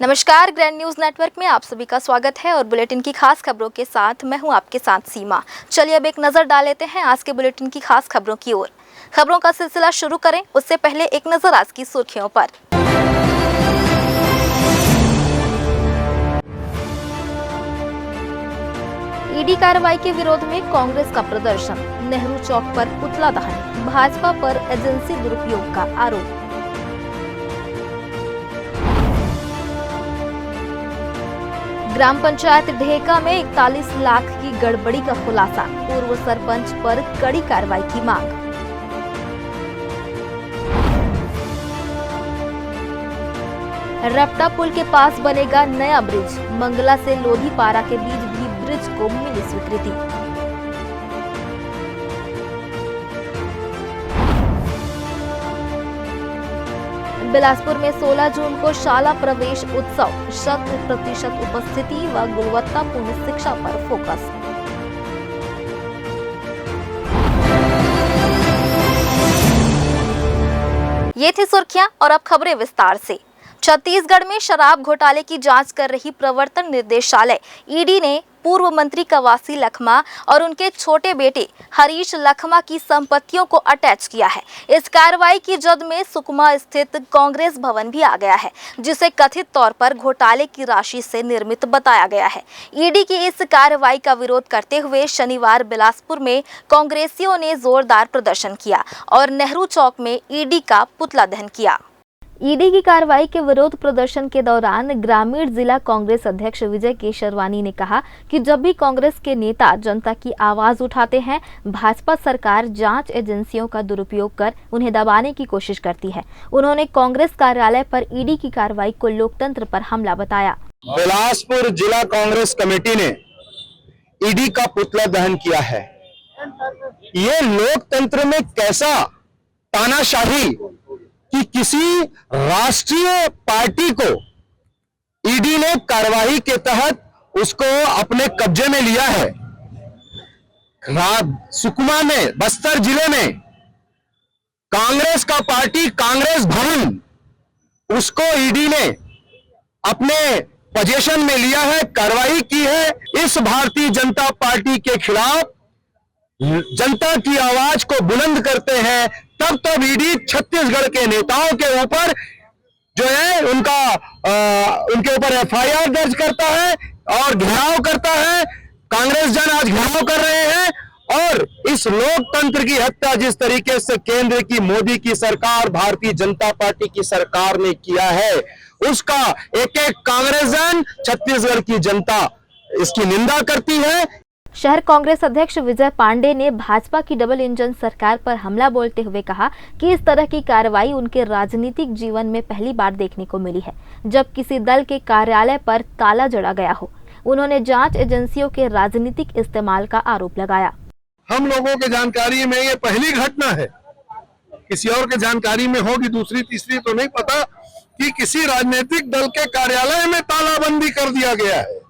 नमस्कार, grand news network में आप सभी का स्वागत है और बुलेटिन की खास खबरों के साथ मैं हूं आपके साथ सीमा। चलिए अब एक नजर डाल लेते हैं आज के बुलेटिन की खास खबरों की ओर। खबरों का सिलसिला शुरू करें उससे पहले एक नजर आज की सुर्खियों पर। ईडी कार्रवाई के विरोध में कांग्रेस का प्रदर्शन, नेहरू चौक पर पुतला दहन, भाजपा पर एजेंसी दुरुपयोग का आरोप। ग्राम पंचायत ढेका में 41 लाख की गड़बड़ी का खुलासा, पूर्व सरपंच पर कड़ी कार्रवाई की मांग। रपटा पुल के पास बनेगा नया ब्रिज, मंगला से लोधीपारा के बीच भी ब्रिज को मिली स्वीकृति। बिलासपुर में 16 जून को शाला प्रवेश उत्सव, 100% उपस्थिति व गुणवत्तापूर्ण शिक्षा पर फोकस। ये थी सुर्खियां और अब खबरें विस्तार से। छत्तीसगढ़ में शराब घोटाले की जांच कर रही प्रवर्तन निर्देशालय ईडी ने पूर्व मंत्री कवासी लखमा और उनके छोटे बेटे हरीश लखमा की संपत्तियों को अटैच किया है। इस कार्रवाई की जद में सुकमा स्थित कांग्रेस भवन भी आ गया है, जिसे कथित तौर पर घोटाले की राशि से निर्मित बताया गया है। ईडी की इस कार्रवाई का विरोध करते हुए शनिवार बिलासपुर में कांग्रेसियों ने जोरदार प्रदर्शन किया और नेहरू चौक में ईडी का पुतला दहन किया। ईडी की कार्रवाई के विरोध प्रदर्शन के दौरान ग्रामीण जिला कांग्रेस अध्यक्ष विजय केशरवानी ने कहा कि जब भी कांग्रेस के नेता जनता की आवाज उठाते हैं, भाजपा सरकार जांच एजेंसियों का दुरुपयोग कर उन्हें दबाने की कोशिश करती है। उन्होंने कांग्रेस कार्यालय पर ईडी की कार्रवाई को लोकतंत्र पर हमला बताया। बिलासपुर जिला कांग्रेस कमेटी ने ईडी का पुतला दहन किया है। ये लोकतंत्र में कैसा तानाशाही कि किसी राष्ट्रीय पार्टी को ईडी ने कार्रवाई के तहत उसको अपने कब्जे में लिया है। सुकमा में, बस्तर जिले में कांग्रेस का पार्टी कांग्रेस भवन, उसको ईडी ने अपने पोजीशन में लिया है, कार्रवाई की है। इस भारतीय जनता पार्टी के खिलाफ जनता की आवाज को बुलंद करते हैं, तब ईडी छत्तीसगढ़ के नेताओं के ऊपर जो है उनके ऊपर एफआईआर दर्ज करता है और घेराव करता है। कांग्रेस जन आज घेराव कर रहे हैं और इस लोकतंत्र की हत्या जिस तरीके से केंद्र की मोदी की सरकार, भारतीय जनता पार्टी की सरकार ने किया है, उसका एक एक कांग्रेस जन, छत्तीसगढ़ की जनता इसकी निंदा करती है। शहर कांग्रेस अध्यक्ष विजय पांडे ने भाजपा की डबल इंजन सरकार पर हमला बोलते हुए कहा कि इस तरह की कार्रवाई उनके राजनीतिक जीवन में पहली बार देखने को मिली है, जब किसी दल के कार्यालय पर ताला जड़ा गया हो। उन्होंने जांच एजेंसियों के राजनीतिक इस्तेमाल का आरोप लगाया। हम लोगों के जानकारी में ये पहली घटना है, किसी और के जानकारी में होगी दूसरी तीसरी तो नहीं पता, कि किसी राजनीतिक दल के कार्यालय में तालाबंदी कर दिया गया है,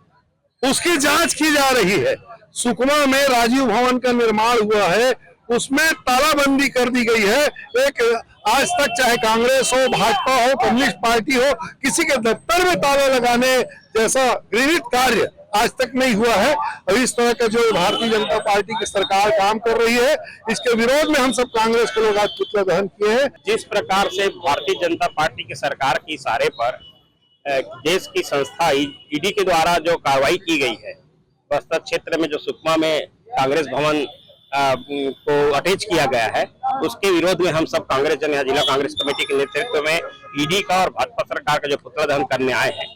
उसकी जांच की जा रही है। सुकमा में राजीव भवन का निर्माण हुआ है, उसमें तालाबंदी कर दी गई है। एक आज तक चाहे कांग्रेस हो, भाजपा हो, कम्युनिस्ट पार्टी हो, किसी के दफ्तर में ताला लगाने जैसा घृणित कार्य आज तक नहीं हुआ है। और इस तरह का जो भारतीय जनता पार्टी की सरकार काम कर रही है, इसके विरोध में हम सब कांग्रेस के लोग आज पुतला दहन किए हैं। जिस प्रकार से भारतीय जनता पार्टी की सरकार के इशारे पर देश की संस्था ईडी के द्वारा जो कार्रवाई की गई है, बस्तर क्षेत्र में जो सुकमा में कांग्रेस भवन को अटैच किया गया है, उसके विरोध में हम सब कांग्रेस जन जिला कांग्रेस कमेटी के नेतृत्व में ईडी का और भाजपा सरकार का जो पुतला दहन करने आए हैं।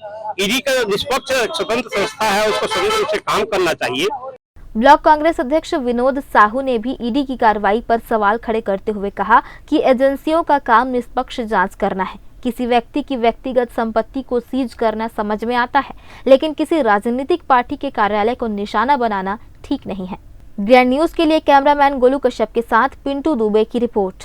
ईडी का निष्पक्ष स्वतंत्र संस्था है, उसको स्वतंत्र रूप से काम करना चाहिए। ब्लॉक कांग्रेस अध्यक्ष विनोद साहू ने भी ईडी की कार्रवाई पर सवाल खड़े करते हुए कहा कि एजेंसियों का काम निष्पक्ष जांच करना है। किसी व्यक्ति की व्यक्तिगत संपत्ति को सीज करना समझ में आता है, लेकिन किसी राजनीतिक पार्टी के कार्यालय को निशाना बनाना ठीक नहीं है। ग्रैंड न्यूज के लिए कैमरामैन गोलू कश्यप के साथ पिंटू दुबे की रिपोर्ट।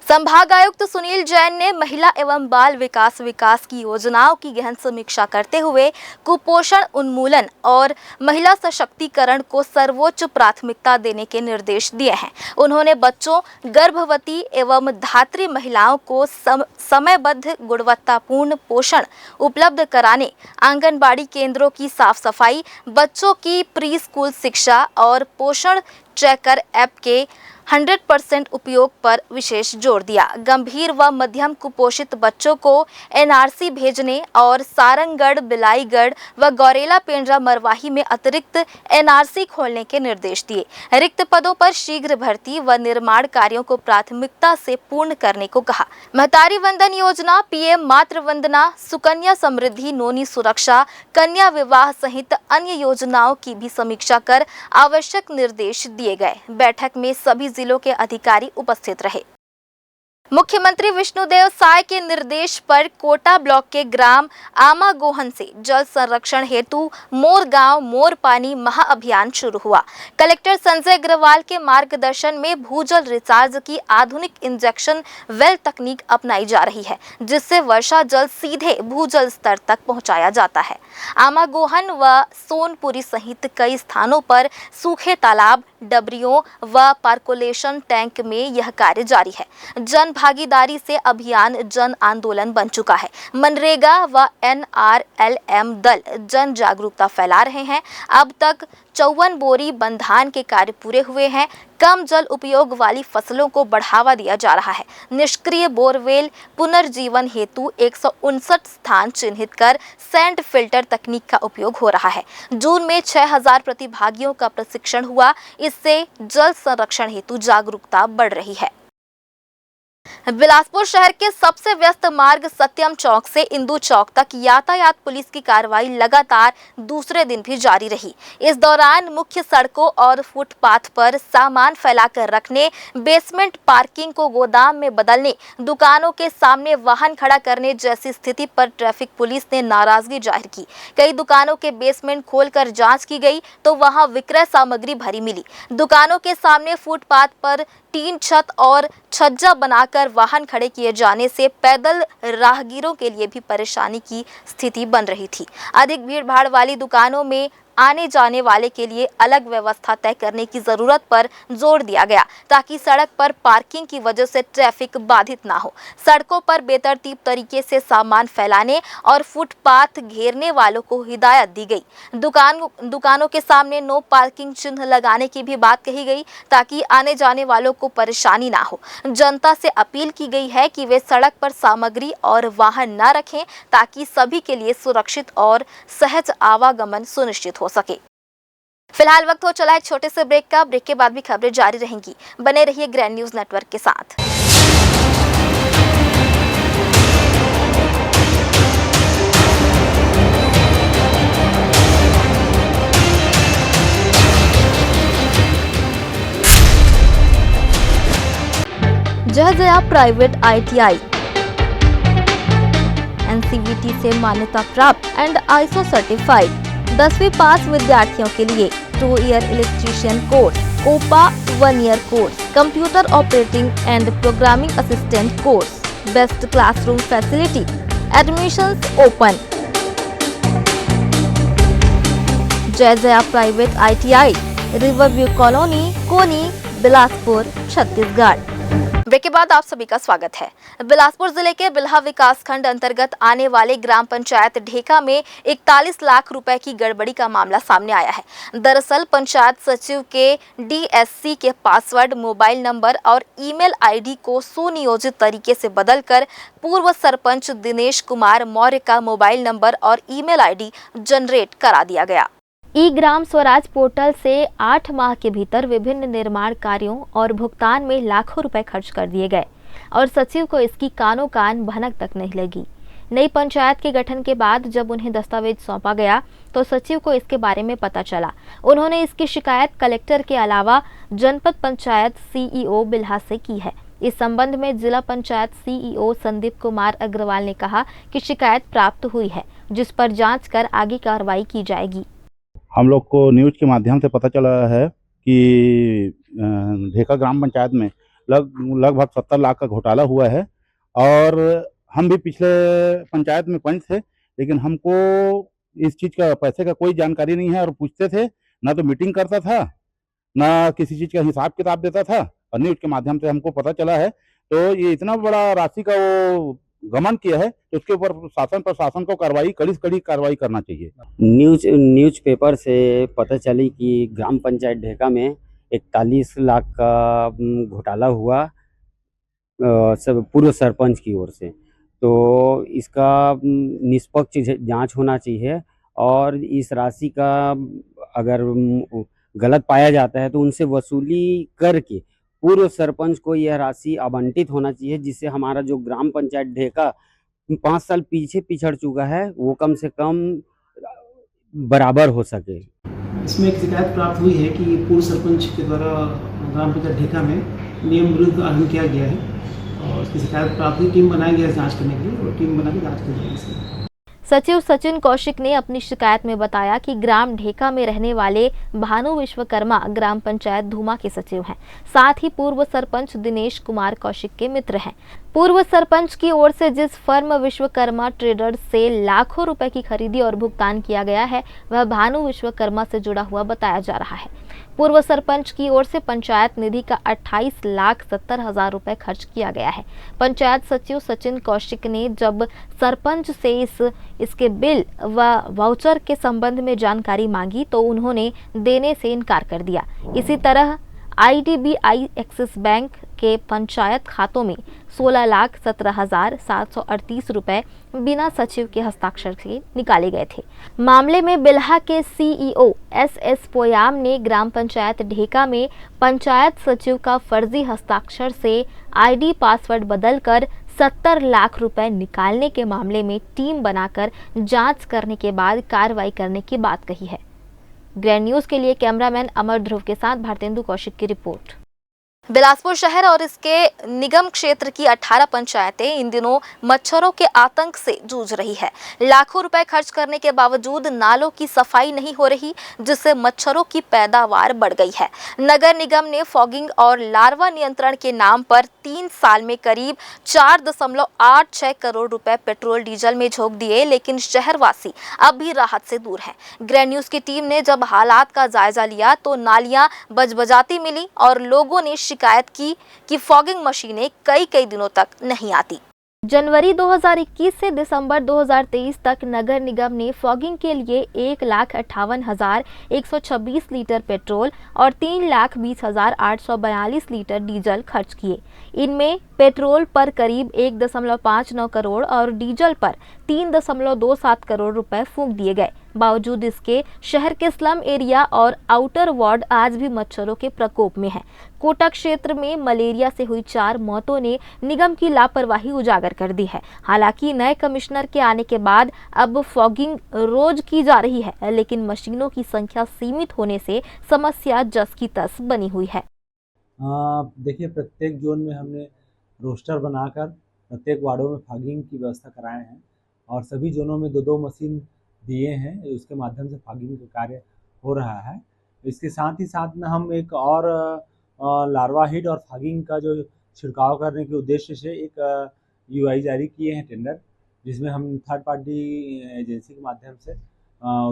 संभाग आयुक्त सुनील जैन ने महिला एवं बाल विकास की योजनाओं की गहन समीक्षा करते हुए कुपोषण उन्मूलन और महिला सशक्तिकरण को सर्वोच्च प्राथमिकता देने के निर्देश दिए हैं। उन्होंने बच्चों, गर्भवती एवं धात्री महिलाओं को समयबद्ध गुणवत्तापूर्ण पोषण उपलब्ध कराने, आंगनबाड़ी केंद्रों की साफ सफाई, बच्चों की प्री स्कूल शिक्षा और पोषण ट्रैकर ऐप के 100% उपयोग पर विशेष जोर दिया। गंभीर व मध्यम कुपोषित बच्चों को एनआरसी भेजने और सारंगगढ़, बिलाईगढ़ व गौरेला पेंड्रा मरवाही में अतिरिक्त एनआरसी खोलने के निर्देश दिए। रिक्त पदों पर शीघ्र भर्ती व निर्माण कार्यों को प्राथमिकता से पूर्ण करने को कहा। महतारी वंदन योजना, पीएम मातृ वंदना, सुकन्या समृद्धि, नोनी सुरक्षा, कन्या विवाह सहित अन्य योजनाओं की भी समीक्षा कर आवश्यक निर्देश दिए गए। बैठक में सभी जिलों के अधिकारी उपस्थित रहे। मुख्यमंत्री विष्णुदेव साय के निर्देश पर कोटा ब्लॉक के ग्राम आमागोहन से जल संरक्षण हेतु मोर गांव मोर पानी महाअभियान शुरू हुआ। कलेक्टर संजय अग्रवाल के मार्गदर्शन में भूजल रिचार्ज की आधुनिक इंजेक्शन वेल तकनीक अपनाई जा रही है, जिससे वर्षा जल सीधे भूजल स्तर तक पहुंचाया जाता है। आमागोहन व सोनपुरी सहित कई स्थानों पर सूखे तालाब, डबरियों व पार्कोलेशन टैंक में यह कार्य जारी है। जन भागीदारी से अभियान जन आंदोलन बन चुका है। मनरेगा व NRLM दल जन जागरूकता फैला रहे हैं। अब तक 54 बोरी बंधान के कार्य पूरे हुए हैं। कम जल उपयोग वाली फसलों को बढ़ावा दिया जा रहा है। निष्क्रिय बोरवेल पुनर्जीवन हेतु 159 स्थान चिन्हित कर सैंड फिल्टर तकनीक का उपयोग हो रहा है। जून में 6000 प्रतिभागियों का प्रशिक्षण हुआ। इससे जल संरक्षण हेतु जागरूकता बढ़ रही है। बिलासपुर शहर के सबसे व्यस्त मार्ग सत्यम चौक से इंदू चौक तक यातायात पुलिस की कार्रवाई लगातार दूसरे दिन भी जारी रही। इस दौरान मुख्य सड़कों और फुटपाथ पर सामान फैलाकर रखने, बेसमेंट पार्किंग को गोदाम में बदलने, दुकानों के सामने वाहन खड़ा करने जैसी स्थिति पर ट्रैफिक पुलिस ने नाराजगी जाहिर की। कई दुकानों के बेसमेंट खोलकर जांच की गई तो वहां विक्रय सामग्री भरी मिली। दुकानों के सामने फुटपाथ पर टीन छत और छज्जा बनाकर वाहन खड़े किए जाने से पैदल राहगीरों के लिए भी परेशानी की स्थिति बन रही थी। अधिक भीड़ भाड़ वाली दुकानों में आने जाने वाले के लिए अलग व्यवस्था तय करने की जरूरत पर जोर दिया गया, ताकि सड़क पर पार्किंग की वजह से ट्रैफिक बाधित ना हो। सड़कों पर बेतरतीब तरीके से सामान फैलाने और फुटपाथ घेरने वालों को हिदायत दी गई। दुकानों के सामने नो पार्किंग चिन्ह लगाने की भी बात कही गई, ताकि आने जाने वालों को परेशानी ना हो। जनता से अपील की गई है कि वे सड़क पर सामग्री और वाहन न रखें, ताकि सभी के लिए सुरक्षित और सहज आवागमन सुनिश्चित हो सके। फिलहाल वक्त हो चला एक छोटे से ब्रेक का। ब्रेक के बाद भी खबरें जारी रहेंगी। बने रहिए ग्रैंड न्यूज नेटवर्क के साथ। जया प्राइवेट ITI NCVT से मान्यता प्राप्त एंड ISO सर्टिफाइड 10वीं पास विद्यार्थियों के लिए 2 year electrician course, COPA 1 year course, computer operating and programming assistant course, best classroom facility, admissions open. Jaya private ITI, riverview colony, Koni, Bilaspur, Chhattisgarh. Break के बाद आप सभी का स्वागत है। बिलासपुर जिले के बिल्हा विकास खंड अंतर्गत आने वाले ग्राम पंचायत ढेका में 41 लाख रुपए की गड़बड़ी का मामला सामने आया है। दरअसल पंचायत सचिव के DSC के पासवर्ड, मोबाइल नंबर और ईमेल ID को सुनियोजित तरीके से बदलकर पूर्व सरपंच दिनेश कुमार मौर्य का मोबाइल नंबर और ईमेल ID जनरेट करा दिया गया। ग्राम स्वराज पोर्टल से 8 माह के भीतर विभिन्न निर्माण कार्यों और भुगतान में लाखों रुपए खर्च कर दिए गए और सचिव को इसकी कानो कान भनक तक नहीं लगी। नई पंचायत के गठन के बाद जब उन्हें दस्तावेज सौंपा गया तो सचिव को इसके बारे में पता चला। उन्होंने इसकी शिकायत कलेक्टर के अलावा जनपद पंचायत CEO बिल्हा से की है। इस संबंध में जिला पंचायत CEO संदीप कुमार अग्रवाल ने कहा कि शिकायत प्राप्त हुई है, जिस पर जांच कर आगे कार्रवाई की जाएगी। हम लोग को न्यूज़ के माध्यम से पता चला है कि ढेका ग्राम पंचायत में लगभग 70 लाख का घोटाला हुआ है। और हम भी पिछले पंचायत में पंच थे, लेकिन हमको इस चीज़ का पैसे का कोई जानकारी नहीं है, और पूछते थे ना तो मीटिंग करता था, ना किसी चीज़ का हिसाब किताब देता था, और न्यूज़ के माध्यम से हमको पता चला है। तो ये इतना बड़ा राशि का वो गमन किया है, तो उसके ऊपर शासन प्रशासन को कार्रवाई, कड़ी से कड़ी कार्रवाई करना चाहिए। न्यूज़पेपर से पता चली कि ग्राम पंचायत ढेका में 41 लाख का घोटाला हुआ सब पूर्व सरपंच की ओर से। तो इसका निष्पक्ष जांच होना चाहिए, और इस राशि का अगर गलत पाया जाता है तो उनसे वसूली करके पूर्व सरपंच को यह राशि आवंटित होना चाहिए, जिससे हमारा जो ग्राम पंचायत ढेका 5 साल पीछे पिछड़ चुका है वो कम से कम बराबर हो सके। इसमें एक शिकायत प्राप्त हुई है कि पूर्व सरपंच के द्वारा ग्राम पंचायत ढेका में नियम विरुद्ध आचरण किया गया है, और उसकी शिकायत प्राप्त हुई। टीम बनाई गई है जांच करने के लिए, और टीम बना के जांच की जाएगी इसकी। सचिव सचिन कौशिक ने अपनी शिकायत में बताया कि ग्राम ढेका में रहने वाले भानु विश्वकर्मा ग्राम पंचायत धूमा के सचिव हैं, साथ ही पूर्व सरपंच दिनेश कुमार कौशिक के मित्र हैं। पूर्व सरपंच की ओर से जिस फर्म विश्वकर्मा ट्रेडर्स से लाखों रुपए की खरीदी और भुगतान किया गया है, वह भानु विश्वकर्मा से जुड़ा हुआ बताया जा रहा है। पूर्व सरपंच की ओर से पंचायत निधि का 28,70,000 रुपए खर्च किया गया है। पंचायत सचिव सचिन कौशिक ने जब सरपंच से इसके बिल व वाउचर के संबंध में जानकारी मांगी तो उन्होंने देने से इनकार कर दिया। इसी तरह IDBI एक्सिस बैंक के पंचायत खातों में 16,17,738 रुपए बिना सचिव के हस्ताक्षर से निकाले गए थे। मामले में बिल्हा के CEO SS पोयाम ने ग्राम पंचायत ढेका में पंचायत सचिव का फर्जी हस्ताक्षर से ID पासवर्ड बदलकर 70 लाख रुपए निकालने के मामले में टीम बनाकर जांच करने के बाद कार्रवाई करने की बात कही है। ग्रैंड न्यूज के लिए कैमरामैन अमर ध्रुव के साथ भारतेंदु कौशिक की रिपोर्ट। बिलासपुर शहर और इसके निगम क्षेत्र की 18 पंचायतें इन दिनों मच्छरों के आतंक से जूझ रही है। लाखों रुपए खर्च करने के बावजूद नालों की सफाई नहीं हो रही, जिससे मच्छरों की पैदावार बढ़ गई है। नगर निगम ने फॉगिंग और लार्वा नियंत्रण के नाम पर 3 साल में करीब 4.86 करोड़ रुपए पेट्रोल डीजल में झोंक दिए, लेकिन शहरवासी अब भी राहत से दूर हैं। ग्रैंड न्यूज की टीम ने जब हालात का जायजा लिया तो नालियां बजबजाती मिली और लोगों ने शिकायत की कि फॉगिंग मशीनें कई दिनों तक नहीं आती। जनवरी 2021 से दिसंबर 2023 तक नगर निगम ने फॉगिंग के लिए 1,58,126 लीटर पेट्रोल और 3,20,842 लीटर डीजल खर्च किए। इनमें पेट्रोल पर करीब 1.59 करोड़ और डीजल पर 3.27 करोड़ रुपए फूंक दिए गए। बावजूद इसके शहर के स्लम एरिया और आउटर वार्ड आज भी मच्छरों के प्रकोप में है। कोटा क्षेत्र में मलेरिया से हुई 4 मौतों ने निगम की लापरवाही उजागर कर दी है। हालांकि नए कमिश्नर के आने के बाद अब फॉगिंग रोज की जा रही है, लेकिन मशीनों की संख्या सीमित होने से समस्या जस की तस बनी हुई है। देखिए, प्रत्येक जोन में हमने रोस्टर बनाकर प्रत्येक वार्डों में फॉगिंग की व्यवस्था कराए हैं, और सभी जोनों में 2-2 मशीन दिए हैं, उसके माध्यम से फॉगिंग का कार्य हो रहा है। इसके साथ ही साथ में हम एक और लार्वा हिट और फॉगिंग का जो छिड़काव करने के उद्देश्य से एक UI जारी किए हैं टेंडर, जिसमें हम थर्ड पार्टी एजेंसी के माध्यम से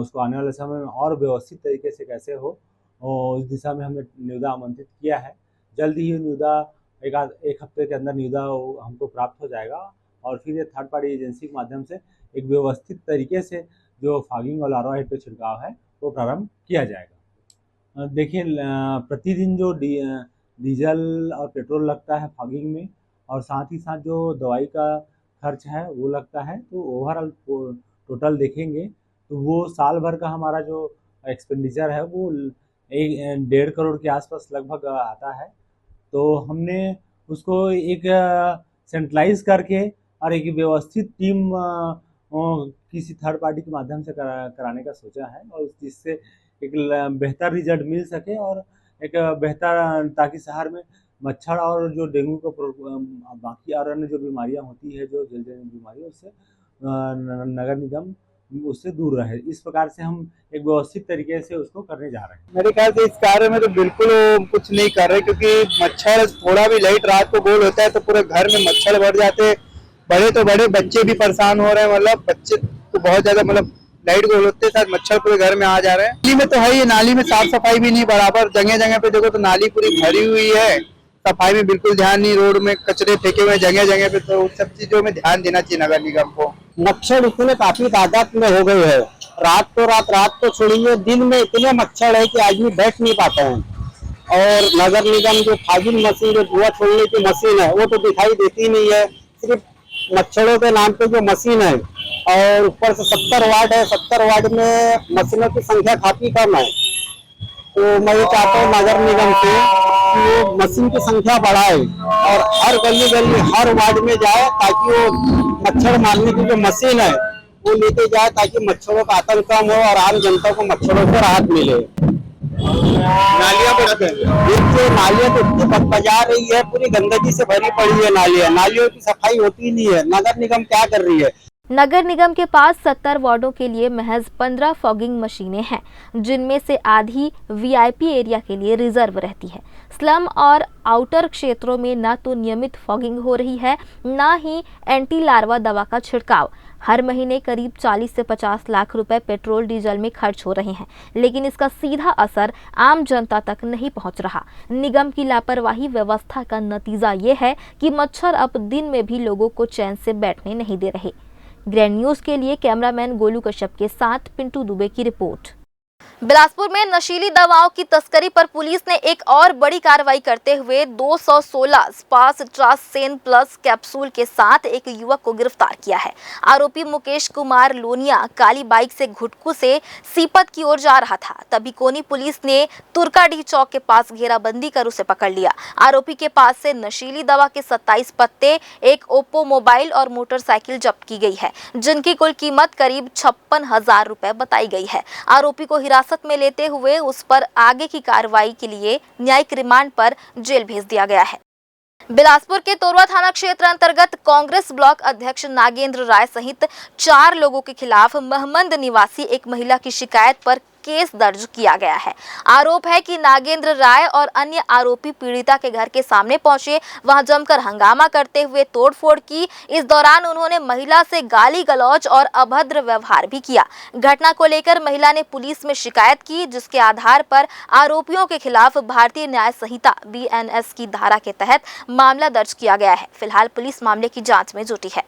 उसको आने वाले समय में और व्यवस्थित तरीके से कैसे हो, और उस दिशा में हमने निविदा आमंत्रित किया है। जल्द ही निविदा एक हफ्ते के अंदर निविदा हमको प्राप्त हो जाएगा, और फिर ये थर्ड पार्टी एजेंसी के माध्यम से एक व्यवस्थित तरीके से जो फॉगिंग और लार्वा हिट पे छिड़काव है वो प्रारंभ किया जाएगा। देखिए, प्रतिदिन जो डीजल और पेट्रोल लगता है फॉगिंग में, और साथ ही साथ जो दवाई का खर्च है वो लगता है, तो ओवरऑल टोटल देखेंगे तो वो साल भर का हमारा जो एक्सपेंडिचर है वो 1.5 करोड़ के आसपास लगभग आता है। तो हमने उसको एक सेंट्रलाइज करके और एक व्यवस्थित टीम किसी थर्ड पार्टी के माध्यम से कराने का सोचा है, और जिससे एक बेहतर रिजल्ट मिल सके, और एक बेहतर, ताकि शहर में मच्छर और जो डेंगू का बाकी और अन्य जो बीमारियां होती है, जो जलजनित बीमारियों, उससे नगर निगम उससे दूर रहे। इस प्रकार से हम एक व्यवस्थित तरीके से उसको करने जा रहे हैं। मेरे ख्याल से इस कार्य में तो बिल्कुल वो कुछ नहीं कर रहे, क्योंकि मच्छर थोड़ा भी लाइट रात को गोल होता है तो पूरे घर में मच्छर बढ़ जाते हैं। बड़े तो बड़े, बच्चे भी परेशान हो रहे हैं। मतलब बच्चे तो बहुत ज्यादा, मतलब लाइट गोल होते साथ मच्छर पूरे घर में आ जा रहे हैं। नाली में तो है ही, नाली में साफ सफाई भी नहीं बराबर, जगह जगह पे देखो तो नाली पूरी भरी हुई है, सफाई में बिल्कुल ध्यान नहीं, रोड में कचरे फेंके हुए जगह जगह पे। तो उन सब चीजों में ध्यान देना चाहिए नगर निगम को। मच्छर इतने काफी तादाद में हो गए हैं, रात तो छोड़िए, दिन में इतने मच्छर है कि आदमी बैठ नहीं पाता है। और नगर निगम जो फॉगिंग मशीन, जो धुआं छोड़ने की मशीन है, वो तो दिखाई देती नहीं है। सिर्फ मच्छरों के नाम पे जो मशीन है, और ऊपर से 70 वार्ड है, 70 वार्ड में मशीनों की संख्या काफी कम है। तो मैं ये चाहता हूँ नगर निगम से कि वो मशीन की संख्या बढ़ाए और हर गली गली, हर वार्ड में जाए, ताकि वो मच्छर मारने की जो मशीन है वो लेके जाए, ताकि मच्छरों का आतंक कम हो और आम जनता को मच्छरों से राहत मिले। नालियां देखिए, नालियां तो इतनी बदबजा रही है, पूरी गंदगी से भरी पड़ी है नालियां, नालियों की सफाई होती नहीं है। नगर निगम क्या कर रही है? नगर निगम के पास 70 वार्डों के लिए महज 15 फॉगिंग मशीनें हैं, जिनमें से आधी वीआईपी एरिया के लिए रिजर्व रहती है। स्लम और आउटर क्षेत्रों में न तो नियमित फॉगिंग हो रही है, न ही एंटी लार्वा दवा का छिड़काव। हर महीने करीब 40 से 50 लाख रुपए पेट्रोल डीजल में खर्च हो रहे हैं, लेकिन इसका सीधा असर आम जनता तक नहीं पहुंच रहा। निगम की लापरवाही व्यवस्था का नतीजा ये है कि मच्छर अब दिन में भी लोगों को चैन से बैठने नहीं दे रहे। ग्रैंड न्यूज के लिए कैमरामैन गोलू कश्यप के साथ पिंटू दुबे की रिपोर्ट। बिलासपुर में नशीली दवाओं की तस्करी पर पुलिस ने एक और बड़ी कार्रवाई करते हुए 216 स्पास ट्रासेन प्लस कैप्सूल के साथ एक युवक को गिरफ्तार किया है। आरोपी मुकेश कुमार लोनिया काली बाइक से घुटकू से सीपत की ओर जा रहा था, तभी कोनी पुलिस ने तुर्काडीह चौक के पास घेराबंदी कर उसे पकड़ लिया। आरोपी के पास से नशीली दवा के 27 पत्ते, एक ओप्पो मोबाइल और मोटरसाइकिल जब्त की गई है, जिनकी कुल कीमत करीब 56,000 रुपए बताई गई है। आरोपी को हिरासत में लेते हुए उस पर आगे की कार्रवाई के लिए न्यायिक रिमांड पर जेल भेज दिया गया है। बिलासपुर के तोरवा थाना क्षेत्र अंतर्गत कांग्रेस ब्लॉक अध्यक्ष नागेंद्र राय सहित 4 लोगों के खिलाफ महमंद निवासी एक महिला की शिकायत पर केस दर्ज किया गया है। आरोप है कि नागेंद्र राय और अन्य आरोपी पीड़िता के घर के सामने पहुंचे, वहां जमकर हंगामा करते हुए तोड़फोड़ की। इस दौरान उन्होंने महिला से गाली गलौज और अभद्र व्यवहार भी किया। घटना को लेकर महिला ने पुलिस में शिकायत की, जिसके आधार पर आरोपियों के खिलाफ भारतीय न्याय संहिता BNS की धारा के तहत मामला दर्ज किया गया है। फिलहाल पुलिस मामले की जांच में जुटी है।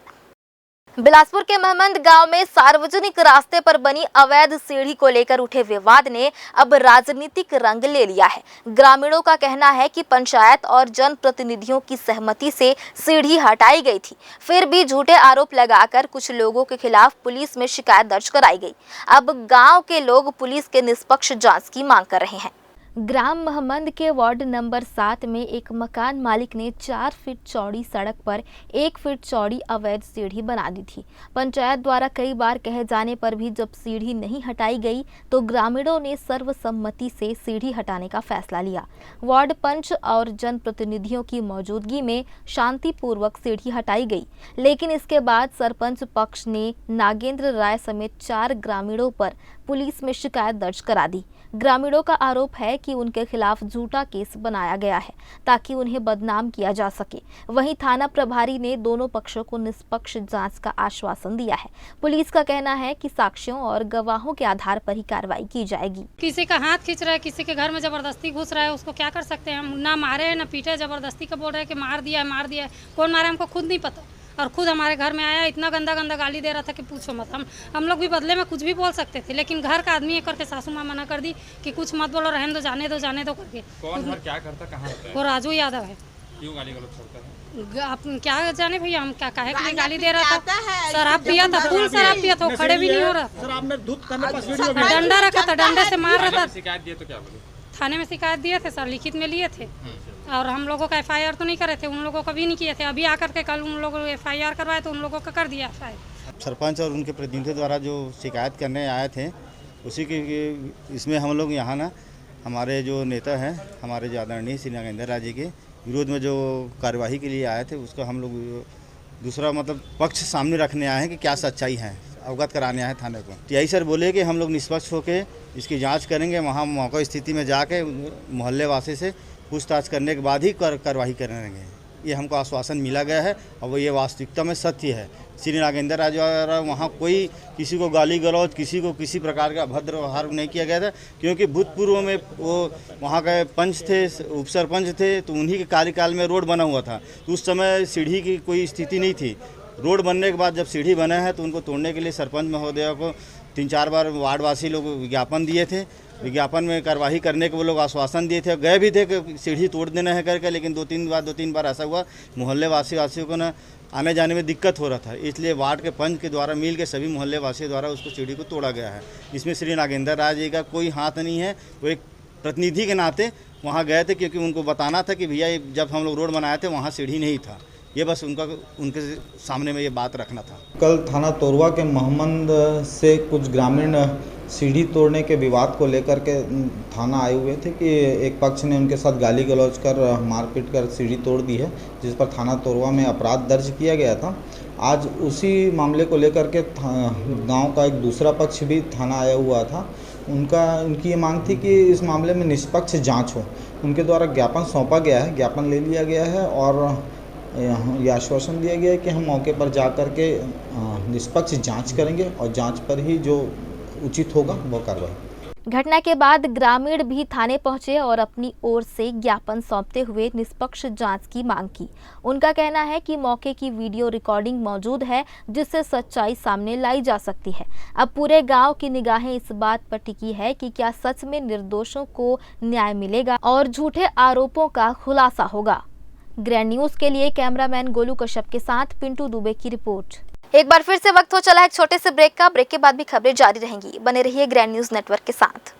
बिलासपुर के महमंद गांव में सार्वजनिक रास्ते पर बनी अवैध सीढ़ी को लेकर उठे विवाद ने अब राजनीतिक रंग ले लिया है। ग्रामीणों का कहना है कि पंचायत और जनप्रतिनिधियों की सहमति से सीढ़ी हटाई गई थी, फिर भी झूठे आरोप लगाकर कुछ लोगों के खिलाफ पुलिस में शिकायत दर्ज कराई गई। अब गांव के लोग पुलिस के निष्पक्ष जांच की मांग कर रहे हैं। ग्राम महमंद के वार्ड नंबर 7 में एक मकान मालिक ने 4 फीट चौड़ी सड़क पर 1 फीट चौड़ी अवैध सीढ़ी बना दी थी। पंचायत द्वारा कई बार कहे जाने पर भी जब सीढ़ी नहीं हटाई गई तो ग्रामीणों ने सर्वसम्मति से सीढ़ी हटाने का फैसला लिया। वार्ड पंच और जनप्रतिनिधियों की मौजूदगी में शांतिपूर्वक सीढ़ी हटाई गई, लेकिन इसके बाद सरपंच पक्ष ने नागेंद्र राय समेत 4 ग्रामीणों पर पुलिस में शिकायत दर्ज करा दी। ग्रामीणों का आरोप है कि उनके खिलाफ झूठा केस बनाया गया है ताकि उन्हें बदनाम किया जा सके। वहीं थाना प्रभारी ने दोनों पक्षों को निष्पक्ष जांच का आश्वासन दिया है। पुलिस का कहना है कि साक्ष्यों और गवाहों के आधार पर ही कार्रवाई की जाएगी। किसी का हाथ खींच रहा है, किसी के घर में जबरदस्ती घुस रहा है, उसको क्या कर सकते हैं हम? ना मारे ना पीटे, जबरदस्ती का बोल रहे हैं कि मार दिया है। कौन मारे हमको खुद नहीं पता, और खुद हमारे घर में आया, इतना गंदा गाली दे रहा था कि पूछो मत। हम लोग भी बदले में कुछ भी बोल सकते थे, लेकिन घर का आदमी करके सासू माँ मना कर दी कि कुछ मत बोलो, रहने दो, जाने दो करके। कौन है, क्या करता, कहाँ रहता है? वो राजू यादव है। क्यों गाली गलौज करता है? आप क्या जाने भैया, हम क्या कहे कि गाली दे रहा था। शराब पिया था, फुल शराब पिया था, खड़े भी नहीं हो रहा। डंडा रखा था, डंडे से मार रहा था। शिकायत दिए तो क्या बोले? थाने में शिकायत दिए थे सर, लिखित में लिए थे, और हम लोगों का FIR तो नहीं करे थे, उन लोगों का भी नहीं किए थे। अभी आकर के कल उन लोगों को FIR करवाए तो उन लोगों का कर दिया FIR। सरपंच और उनके प्रतिनिधियों द्वारा जो शिकायत करने आए थे, उसी के इसमें हम लोग यहाँ ना हमारे जो नेता हैं, हमारे जो आदरणीय श्री नागेंद्र राय जी के विरोध में जो कार्यवाही के लिए आए थे, उसका हम लोग दूसरा मतलब पक्ष सामने रखने आए हैं कि क्या सच्चाई है। अवगत कराने आए थाने को। टीआई सर बोले कि हम लोग निष्पक्ष होकर इसकी जांच करेंगे, वहाँ मौका स्थिति में जाके मोहल्ले वासी से पूछताछ करने के बाद ही कार्रवाई करेंगे। ये हमको आश्वासन मिला गया है और वो ये वास्तविकता में सत्य है। श्री नागेंद्र राज द्वारा वहाँ कोई किसी को गाली गलौज, किसी को किसी प्रकार का अभद्र व्यवहार नहीं किया गया था, क्योंकि भूतपूर्व में वो वहाँ के पंच थे, उप सरपंच थे, तो उन्हीं के कार्यकाल में रोड बना हुआ था। तो उस समय सीढ़ी की कोई स्थिति नहीं थी। रोड बनने के बाद जब सीढ़ी बना है तो उनको तोड़ने के लिए सरपंच महोदय को 3-4 बार वार्डवासी लोग विज्ञापन दिए थे। विज्ञापन में कार्रवाई करने के वो लोग आश्वासन दिए थे, गए भी थे कि सीढ़ी तोड़ देना है करके, लेकिन 2-3 बार ऐसा हुआ मोहल्ले वासियों को ना आने जाने में दिक्कत हो रहा था। इसलिए वार्ड के पंच के द्वारा मिल के सभी मोहल्ले वासियों द्वारा उसको सीढ़ी को तोड़ा गया है। इसमें श्री नागेंद्र राज जी का कोई हाथ नहीं है। वो एक प्रतिनिधि के नाते वहाँ गए थे, क्योंकि उनको बताना था कि भैया जब हम लोग रोड बनाए थे वहाँ सीढ़ी नहीं था। ये बस उनके सामने में ये बात रखना था। कल थाना तोरवा के मोहम्मद से कुछ ग्रामीण सीढ़ी तोड़ने के विवाद को लेकर के थाना आए हुए थे कि एक पक्ष ने उनके साथ गाली गलौज कर मारपीट कर सीढ़ी तोड़ दी है, जिस पर थाना तोरवा में अपराध दर्ज किया गया था। आज उसी मामले को लेकर के गांव का एक दूसरा पक्ष भी थाना आया हुआ था। उनकी ये मांग थी कि इस मामले में निष्पक्ष जांच हो। उनके द्वारा ज्ञापन सौंपा गया है, ज्ञापन ले लिया गया है और ये आश्वासन दिया गया है कि हम मौके पर जा कर के निष्पक्ष जांच करेंगे और जांच पर ही जो उचित होगा वो कार्रवाई। घटना के बाद ग्रामीण भी थाने पहुंचे और अपनी ओर से ज्ञापन सौंपते हुए निष्पक्ष जांच की मांग की। उनका कहना है कि मौके की वीडियो रिकॉर्डिंग मौजूद है, जिससे सच्चाई सामने लाई जा सकती है। अब पूरे गांव की निगाहें इस बात पर टिकी है कि क्या सच में निर्दोषों को न्याय मिलेगा और झूठे आरोपों का खुलासा होगा। ग्रैंड न्यूज के लिए कैमरामैन गोलू कश्यप के साथ पिंटू दुबे की रिपोर्ट। एक बार फिर से वक्त हो चला है एक छोटे से ब्रेक का। ब्रेक के बाद भी खबरें जारी रहेंगी। बने रहिए ग्रैंड न्यूज नेटवर्क के साथ।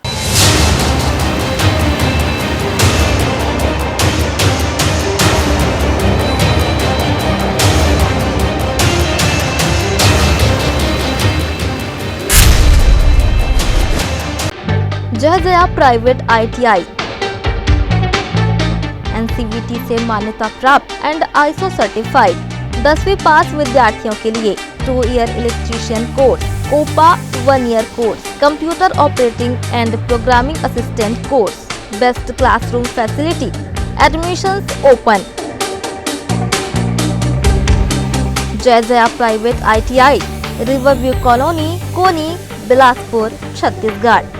जया प्राइवेट ITI NCVT से मान्यता प्राप्त एंड ISO सर्टिफाइड 10वीं पास विद्यार्थियों के लिए 2 year electrician course, COPA 1 year course, computer operating and programming assistant course, best classroom facility, admissions open. Jaya private ITI, riverview colony, Koni, Bilaspur, Chhattisgarh.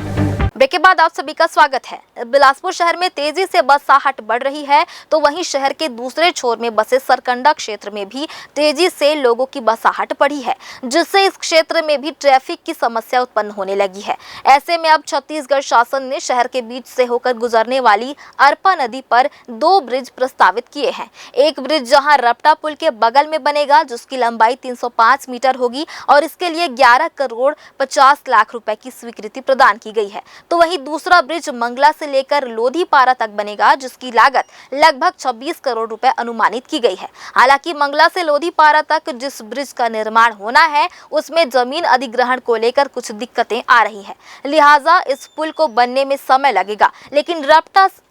Break के बाद आप सभी का स्वागत है। बिलासपुर शहर में तेजी से बस आहट बढ़ रही है, तो वहीं शहर के दूसरे छोर में बसे सरकंडा क्षेत्र में भी तेजी से लोगों की बस आहट बढ़ी है, जिससे इस क्षेत्र में भी ट्रैफिक की समस्या उत्पन्न होने लगी है। ऐसे में अब छत्तीसगढ़ शासन ने शहर के बीच से होकर गुजरने वाली अरपा नदी पर 2 ब्रिज प्रस्तावित किए हैं। एक ब्रिज जहां रपटा पुल के बगल में बनेगा, जिसकी लंबाई 305 मीटर होगी और इसके लिए 11 करोड़ 50 लाख रुपए की स्वीकृति प्रदान की गई है। तो वहीं दूसरा ब्रिज मंगला से लेकर लोधीपारा तक बनेगा, जिसकी लागत लगभग 26 करोड़ रुपए अनुमानित की गई है। हालांकि मंगला से लोधीपारा तक जिस ब्रिज का निर्माण होना है, उसमें जमीन अधिग्रहण को लेकर कुछ दिक्कतें आ रही है, लिहाजा इस पुल को बनने में समय लगेगा। लेकिन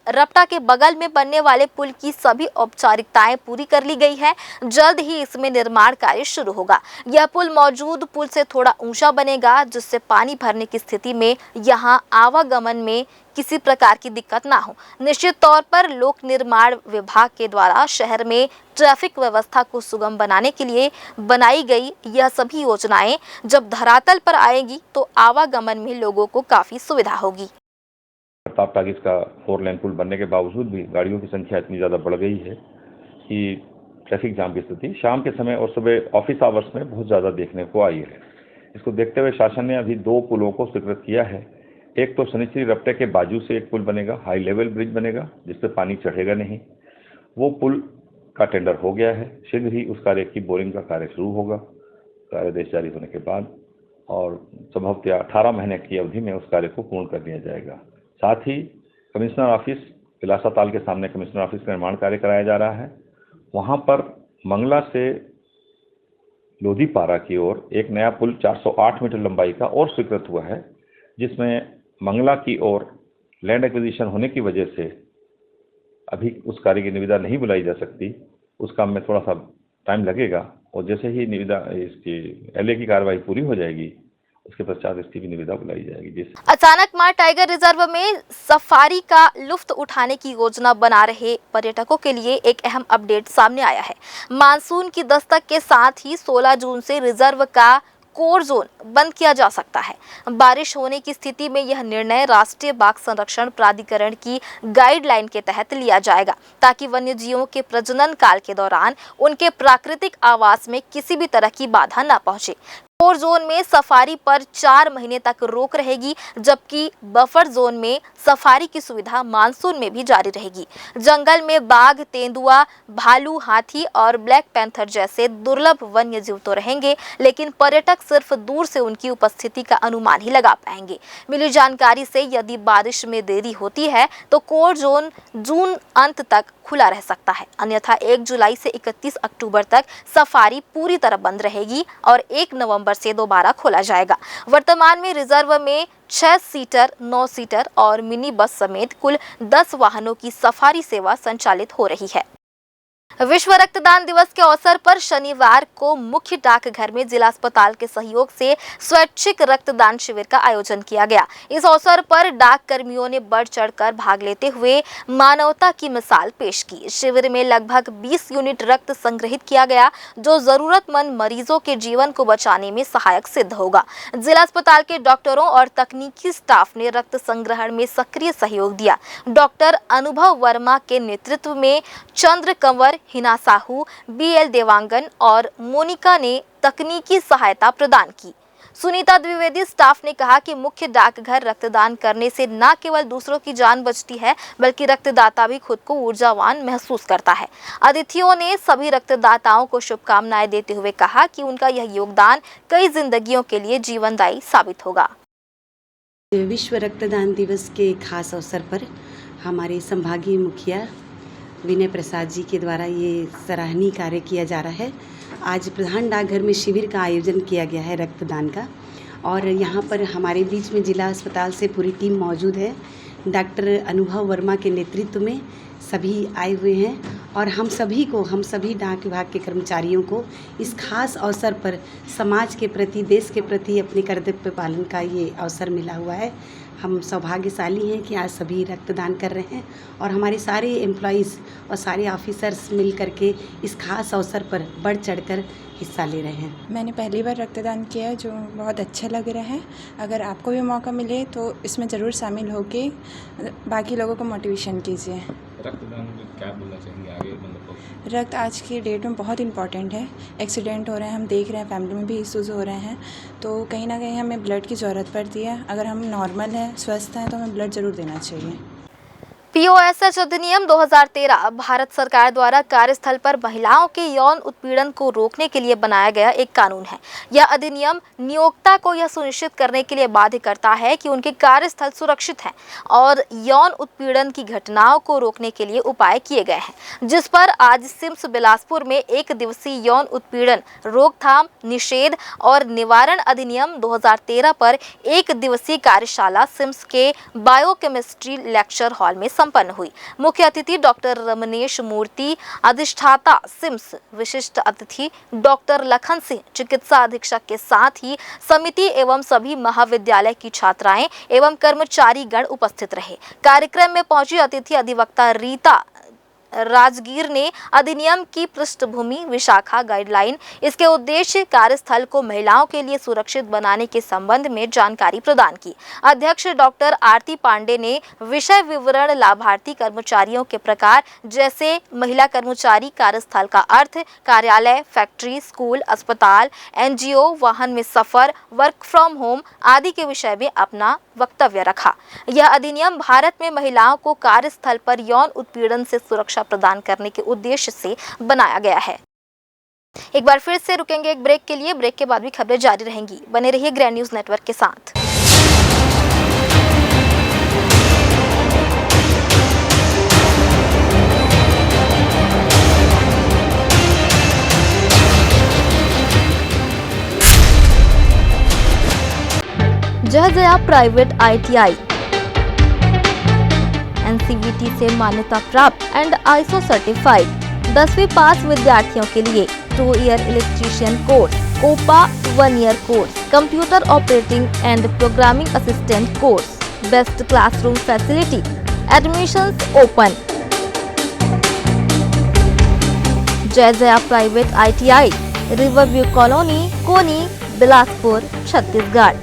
रपटा के बगल में बनने वाले पुल की सभी औपचारिकताएं पूरी कर ली गई है। जल्द ही इसमें निर्माण कार्य शुरू होगा। यह पुल मौजूद पुल से थोड़ा ऊंचा बनेगा, जिससे पानी भरने की स्थिति में यहां आवागमन में किसी प्रकार की दिक्कत ना हो। निश्चित तौर पर लोक निर्माण विभाग के द्वारा शहर में ट्रैफिक व्यवस्था को सुगम बनाने के लिए बनाई गई यह सभी योजनाएं जब धरातल पर आएगी तो आवागमन में लोगों को काफी सुविधा होगी। प्रताप टाकीज का 4 लेन पुल बनने के बावजूद भी गाड़ियों की संख्या इतनी ज़्यादा बढ़ गई है कि ट्रैफिक जाम की स्थिति शाम के समय और सुबह ऑफिस आवर्स में बहुत ज़्यादा देखने को आई है। इसको देखते हुए शासन ने अभी 2 पुलों को स्वीकृत किया है। एक तो शनिश्चरी रपटे के बाजू से एक पुल बनेगा, हाई लेवल ब्रिज बनेगा, जिससे पानी चढ़ेगा नहीं। वो पुल का टेंडर हो गया है। शीघ्र ही उस कार्य की बोरिंग का कार्य शुरू होगा कार्यादेश जारी होने के बाद, और संभवतः 18 महीने की अवधि में उस कार्य को पूर्ण कर दिया जाएगा। साथ ही कमिश्नर ऑफिस पिलासा ताल के सामने कमिश्नर ऑफिस का निर्माण कार्य कराया जा रहा है। वहाँ पर मंगला से लोधीपारा की ओर एक नया पुल 408 मीटर लंबाई का और स्वीकृत हुआ है, जिसमें मंगला की ओर लैंड एक्विजिशन होने की वजह से अभी उस कार्य की निविदा नहीं बुलाई जा सकती। उस काम में थोड़ा सा टाइम लगेगा और जैसे ही निविदा इसकी LA की कार्रवाई पूरी हो जाएगी उसके पश्चात इसकी भी निविदा बुलाई जाएगी। जिस अचानक मां टाइगर रिजर्व में सफारी का लुत्फ उठाने की योजना बना रहे पर्यटकों के लिए एक अहम अपडेट सामने आया है। मानसून की दस्तक के साथ ही 16 जून से रिजर्व का कोर जोन बंद किया जा सकता है। बारिश होने की स्थिति में यह निर्णय राष्ट्रीय बाघ संरक्षण प्राधिकरण की गाइडलाइन के तहत लिया जाएगा, ताकि वन्यजीवों के प्रजनन काल के दौरान उनके प्राकृतिक आवास में किसी भी तरह की बाधा न पहुंचे। कोर जोन में सफारी पर 4 महीने तक रोक रहेगी, जबकि बफर जोन में सफारी की सुविधा मानसून में भी जारी रहेगी। जंगल में बाघ, तेंदुआ, भालू, हाथी और ब्लैक पैंथर जैसे दुर्लभ वन्य जीव तो रहेंगे, लेकिन पर्यटक सिर्फ दूर से उनकी उपस्थिति का अनुमान ही लगा पाएंगे। मिली जानकारी से यदि बारिश में देरी होती है तो कोर जोन जून अंत तक खुला रह सकता है, अन्यथा 1 जुलाई से 31 अक्टूबर तक सफारी पूरी तरह बंद रहेगी और 1 नवंबर से दोबारा खोला जाएगा। वर्तमान में रिजर्व में 6 सीटर, 9 सीटर और मिनी बस समेत कुल 10 वाहनों की सफारी सेवा संचालित हो रही है। विश्व रक्तदान दिवस के अवसर पर शनिवार को मुख्य डाकघर में जिला अस्पताल के सहयोग से स्वैच्छिक रक्तदान शिविर का आयोजन किया गया। इस अवसर पर डाक कर्मियों ने बढ़ चढ़कर भाग लेते हुए मानवता की मिसाल पेश की। शिविर में लगभग 20 यूनिट रक्त संग्रहित किया गया, जो जरूरतमंद मरीजों के जीवन को बचाने में सहायक सिद्ध होगा। जिला अस्पताल के डॉक्टरों और तकनीकी स्टाफ ने रक्त संग्रहण में सक्रिय सहयोग दिया। डॉक्टर अनुभव वर्मा के नेतृत्व में चंद्र कंवर, हिना साहू, BL देवांगन और मोनिका ने तकनीकी सहायता प्रदान की। सुनीता द्विवेदी स्टाफ ने कहा कि मुख्य डाकघर रक्तदान करने से न केवल दूसरों की जान बचती है, बल्कि रक्तदाता भी खुद को ऊर्जावान महसूस करता है। अतिथियों ने सभी रक्तदाताओं को शुभकामनाएं देते हुए कहा कि उनका यह योगदान कई जिंदगियों के लिए जीवनदायी साबित होगा। विश्व रक्तदान दिवस के खास अवसर पर हमारे संभागीय मुखिया विनय प्रसाद जी के द्वारा ये सराहनीय कार्य किया जा रहा है। आज प्रधान डाकघर में शिविर का आयोजन किया गया है रक्तदान का, और यहाँ पर हमारे बीच में जिला अस्पताल से पूरी टीम मौजूद है। डॉक्टर अनुभव वर्मा के नेतृत्व में सभी आए हुए हैं और हम सभी डाक विभाग के कर्मचारियों को इस खास अवसर पर समाज के प्रति, देश के प्रति अपने कर्तव्य पालन का ये अवसर मिला हुआ है। हम सौभाग्यशाली हैं कि आज सभी रक्तदान कर रहे हैं और हमारे सारे एम्प्लॉइज़ और सारे ऑफिसर्स मिल करके इस खास अवसर पर बढ़ चढ़कर हिस्सा ले रहे हैं। मैंने पहली बार रक्तदान किया, जो बहुत अच्छा लग रहा है। अगर आपको भी मौका मिले तो इसमें ज़रूर शामिल होके बाकी लोगों को मोटिवेशन कीजिए। रक्तदान में क्या बोलना चाहिए आगे? रक्त आज की डेट में बहुत इम्पॉर्टेंट है। एक्सीडेंट हो रहे हैं, हम देख रहे हैं, फैमिली में भी इश्यूज़ हो रहे हैं, तो कहीं ना कहीं हमें ब्लड की ज़रूरत पड़ती है। अगर हम नॉर्मल हैं, स्वस्थ हैं, तो हमें ब्लड ज़रूर देना चाहिए। POSH अधिनियम 2013 भारत सरकार द्वारा कार्यस्थल पर महिलाओं के यौन उत्पीड़न को रोकने के लिए बनाया गया एक कानून है। यह अधिनियम नियोक्ता को यह सुनिश्चित करने के लिए बाध्य करता है कि उनके कार्यस्थल सुरक्षित हैं और यौन उत्पीड़न की घटनाओं को रोकने के लिए उपाय किए गए हैं, जिस पर आज सिम्स बिलासपुर में 1 दिवसीय यौन उत्पीड़न रोकथाम, निषेध और निवारण अधिनियम 2013 पर 1 दिवसीय कार्यशाला सिम्स के बायोकेमिस्ट्री लेक्चर हॉल में संपन्न हुई। मुख्य अतिथि डॉक्टर रमनेश मूर्ति, अधिष्ठाता सिम्स, विशिष्ट अतिथि डॉक्टर लखन सिंह, चिकित्सा अधीक्षक के साथ ही समिति एवं सभी महाविद्यालय की छात्राएं एवं कर्मचारी गण उपस्थित रहे। कार्यक्रम में पहुंची अतिथि अधिवक्ता रीता राजगीर ने अधिनियम की पृष्ठभूमि, विशाखा, गाइडलाइन, इसके उद्देश्य, कार्यस्थल को महिलाओं के लिए सुरक्षित बनाने के संबंध में जानकारी प्रदान की। अध्यक्ष डॉक्टर आरती पांडे ने विषय विवरण, लाभार्थी कर्मचारियों के प्रकार जैसे महिला कर्मचारी, कार्यस्थल का अर्थ, कार्यालय, फैक्ट्री, स्कूल, अस्पताल, NGO, वाहन में सफर, वर्क फ्रॉम होम आदि के विषय में अपना वक्तव्य रखा। यह अधिनियम भारत में महिलाओं को कार्यस्थल पर यौन उत्पीड़न से सुरक्षा प्रदान करने के उद्देश्य से बनाया गया है। एक बार फिर से रुकेंगे एक ब्रेक के लिए। ब्रेक के बाद भी खबरें जारी रहेंगी। बने रहिए ग्रैंड न्यूज नेटवर्क के साथ। जया प्राइवेट ITI NCVT से मान्यता प्राप्त एंड ISO सर्टिफाइड 10वीं पास विद्यार्थियों के लिए 2-year electrician course, COPA 1-year course, computer operating and programming assistant course, best classroom facility. Admissions open. जय Jaya private ITI, riverview colony, Koni, Bilaspur, Chhattisgarh.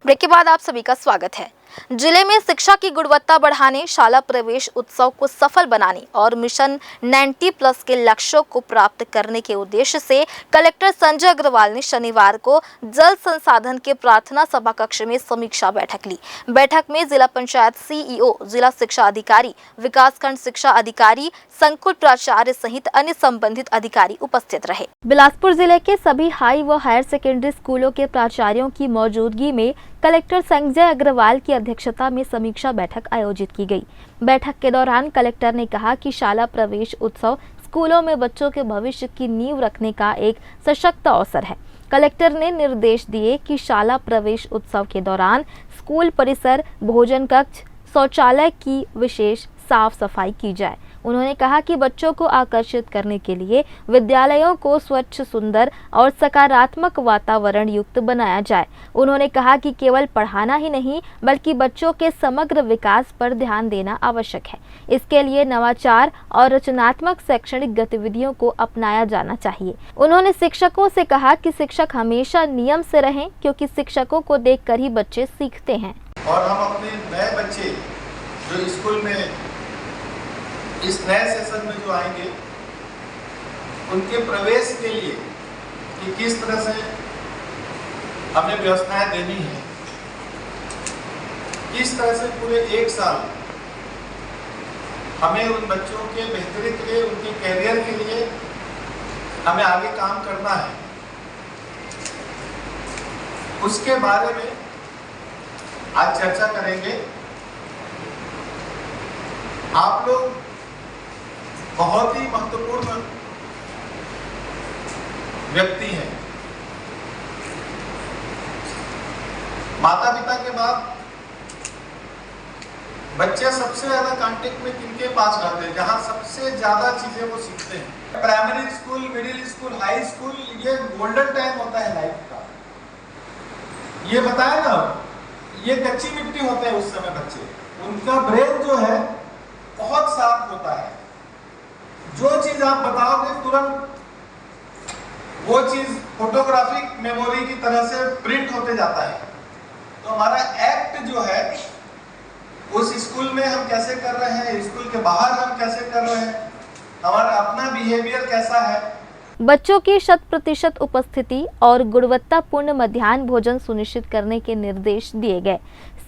Break के बाद आप सभी का स्वागत है। जिले में शिक्षा की गुणवत्ता बढ़ाने, शाला प्रवेश उत्सव को सफल बनाने और मिशन 90+ के लक्ष्यों को प्राप्त करने के उद्देश्य से कलेक्टर संजय अग्रवाल ने शनिवार को जल संसाधन के प्रार्थना सभा कक्ष में समीक्षा बैठक ली। बैठक में जिला पंचायत CEO, जिला शिक्षा अधिकारी, विकासखंड शिक्षा अधिकारी, संकुल प्राचार्य सहित अन्य संबंधित अधिकारी उपस्थित रहे। बिलासपुर जिले के सभी हाई व हायर सेकेंडरी स्कूलों के प्राचार्यों की मौजूदगी में कलेक्टर संजय अग्रवाल की अध्यक्षता में समीक्षा बैठक आयोजित की गई। बैठक के दौरान कलेक्टर ने कहा कि शाला प्रवेश उत्सव स्कूलों में बच्चों के भविष्य की नींव रखने का एक सशक्त अवसर है। कलेक्टर ने निर्देश दिए कि शाला प्रवेश उत्सव के दौरान स्कूल परिसर, भोजन कक्ष, शौचालय की विशेष साफ सफाई की जाए। उन्होंने कहा कि बच्चों को आकर्षित करने के लिए विद्यालयों को स्वच्छ, सुंदर और सकारात्मक वातावरण युक्त बनाया जाए। उन्होंने कहा कि केवल पढ़ाना ही नहीं बल्कि बच्चों के समग्र विकास पर ध्यान देना आवश्यक है। इसके लिए नवाचार और रचनात्मक शैक्षणिक गतिविधियों को अपनाया जाना चाहिए। उन्होंने शिक्षकों से कहा कि शिक्षक हमेशा नियम से रहें, क्योंकि शिक्षकों को देखकर ही बच्चे सीखते हैं। और हम अपने नए बच्चे जो स्कूल में इस नए सेशन में जो आएंगे, उनके प्रवेश के लिए कि किस तरह से हमें व्यवस्थाएं देनी है, किस तरह से पूरे 1 साल हमें उन बच्चों के बेहतरी के लिए, उनके कैरियर के लिए हमें आगे काम करना है, उसके बारे में आज चर्चा करेंगे। आप लोग बहुत ही महत्वपूर्ण व्यक्ति हैं। माता पिता के बाद बच्चे सबसे ज्यादा कांटेक्ट में किनके पास रहते हैं, जहां सबसे ज्यादा चीजें वो सीखते हैं। Primary school, middle school, high school, ये गोल्डन टाइम होता है लाइफ का। ये बताया ना, ये कच्ची मिट्टी होते हैं उस समय बच्चे, उनका ब्रेन जो है बहुत साफ होता है। जो चीज आप बताओगे तुरंत वो चीज फोटोग्राफिक मेमोरी की तरह से प्रिंट होते जाता है। तो हमारा एक्ट जो है उस स्कूल में हम कैसे कर रहे हैं, स्कूल के बाहर हम कैसे कर रहे हैं, हमारा अपना बिहेवियर कैसा है। बच्चों की 100% उपस्थिति और गुणवत्तापूर्ण मध्याह्न भोजन सुनिश्चित करने के निर्देश दिए गए।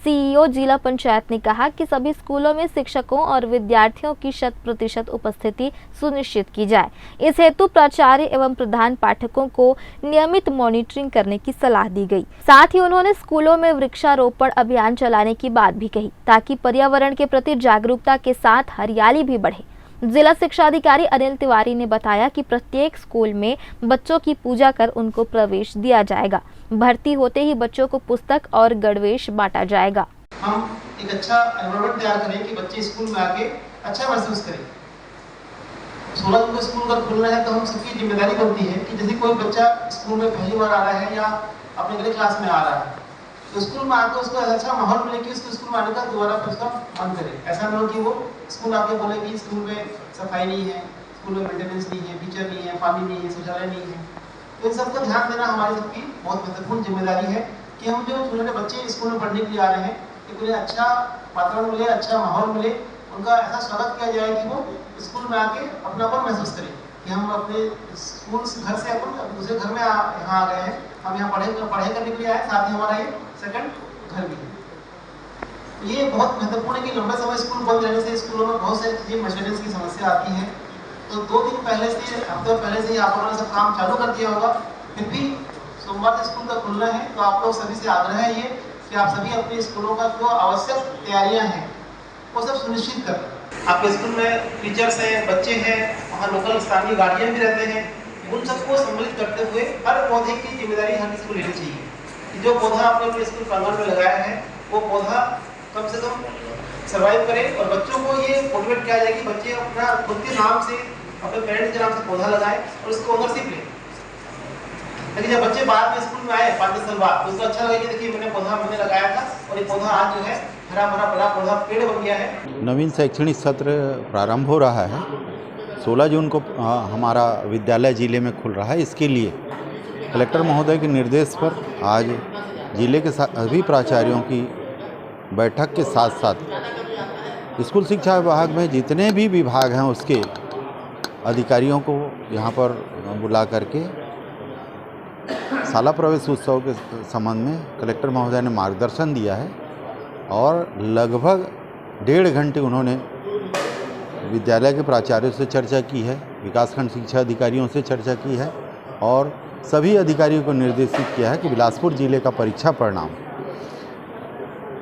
CEO जिला पंचायत ने कहा कि सभी स्कूलों में शिक्षकों और विद्यार्थियों की 100% उपस्थिति सुनिश्चित की जाए। इस हेतु प्राचार्य एवं प्रधान पाठकों को नियमित मॉनिटरिंग करने की सलाह दी गई। साथ ही उन्होंने स्कूलों में वृक्षारोपण अभियान चलाने की बात भी कही, ताकि पर्यावरण के प्रति जागरूकता के साथ हरियाली भी बढ़े। जिला शिक्षा अधिकारी अनिल तिवारी ने बताया कि प्रत्येक स्कूल में बच्चों की पूजा कर उनको प्रवेश दिया जाएगा। भर्ती होते ही बच्चों को पुस्तक और गणवेश बांटा जाएगा। हम एक अच्छा एनवायरनमेंट तैयार करें कि बच्चे स्कूल में आके अच्छा महसूस करें। 16 जून को स्कूल अगर खुलना है तो हम सबकी जिम्मेदारी बनती है कि जैसे कोई बच्चा स्कूल में पहली बार आ रहा है या अपने अगले क्लास में आ रहा है, तो स्कूल में आकर उसको अच्छा माहौल मिले कि उसको स्कूल में आने का दोबारा फिर उसका मन करे। ऐसा ना हो कि वो स्कूल आके बोले कि स्कूल में सफाई नहीं है, स्कूल में मेंटेनेंस नहीं है, टीचर नहीं है, पानी नहीं है, शौचालय नहीं है। तो इन सबका ध्यान देना हमारी सबकी बहुत महत्वपूर्ण जिम्मेदारी है कि हम जो छोटे बच्चे स्कूल में पढ़ने के लिए आ रहे हैं कि उन्हें अच्छा वातावरण मिले, अच्छा माहौल मिले, उनका ऐसा स्वागत किया जाए कि वो स्कूल में आके अपनापन महसूस करें कि हम अपने स्कूल घर से अपन दूसरे घर में यहाँ आ गए हैं, हम यहाँ पढ़ाई करने के लिए आए, साथ ही हमारा ये सेकंड घर भी है। ये बहुत महत्वपूर्ण है कि लंबे समय स्कूल बंद रहने से स्कूलों में बहुत सारी चीजें मेंटेनेंस की समस्या आती है। तो 2 दिन पहले से, हफ्ते पहले से ही आप लोगों ने सब काम चालू कर दिया होगा। फिर भी सोमवार से स्कूल का खुलना है, तो आप लोग सभी से आग्रह है ये कि आप सभी अपने स्कूलों का जो आवश्यक तैयारियां हैं वो सब सुनिश्चित करें। आपके स्कूल में टीचर्स हैं, बच्चे हैं, वहाँ लोकल स्थानीय गार्जियन भी रहते हैं, उन सबको सम्मिलित करते हुए हर पौधे की जिम्मेदारी हर किसी को लेनी चाहिए कि जो पौधा आपने अपने स्कूल प्रांगण में लगाया है वो पौधा कम से कम सर्वाइव करे। और बच्चों को ये मोटिवेट किया जाए कि बच्चे अपना खुद के नाम से, अपने पेरेंट्स के नाम से पौधा लगाएं और उसको ओनरशिप लें। लेकिन जब बच्चे बाद में स्कूल में आए 5-10 साल बाद तो उसको अच्छा लगा कि देखिए मैंने पौधा मैंने लगाया था और ये पौधा आज जो है हरा भरा बड़ा पौधा पेड़ बन गया है। नवीन शैक्षणिक सत्र प्रारंभ हो रहा है। 16 जून को हमारा विद्यालय जिले में खुल रहा है। इसके लिए कलेक्टर महोदय के निर्देश पर आज जिले के सभी प्राचार्यों की बैठक के साथ साथ स्कूल शिक्षा विभाग में जितने भी विभाग हैं उसके अधिकारियों को यहाँ पर बुला करके शाला प्रवेश उत्सव के संबंध में कलेक्टर महोदय ने मार्गदर्शन दिया है और लगभग 1.5 घंटे उन्होंने विद्यालय के प्राचार्यों से चर्चा की है, विकासखंड शिक्षा अधिकारियों से चर्चा की है और सभी अधिकारियों को निर्देशित किया है कि बिलासपुर जिले का परीक्षा परिणाम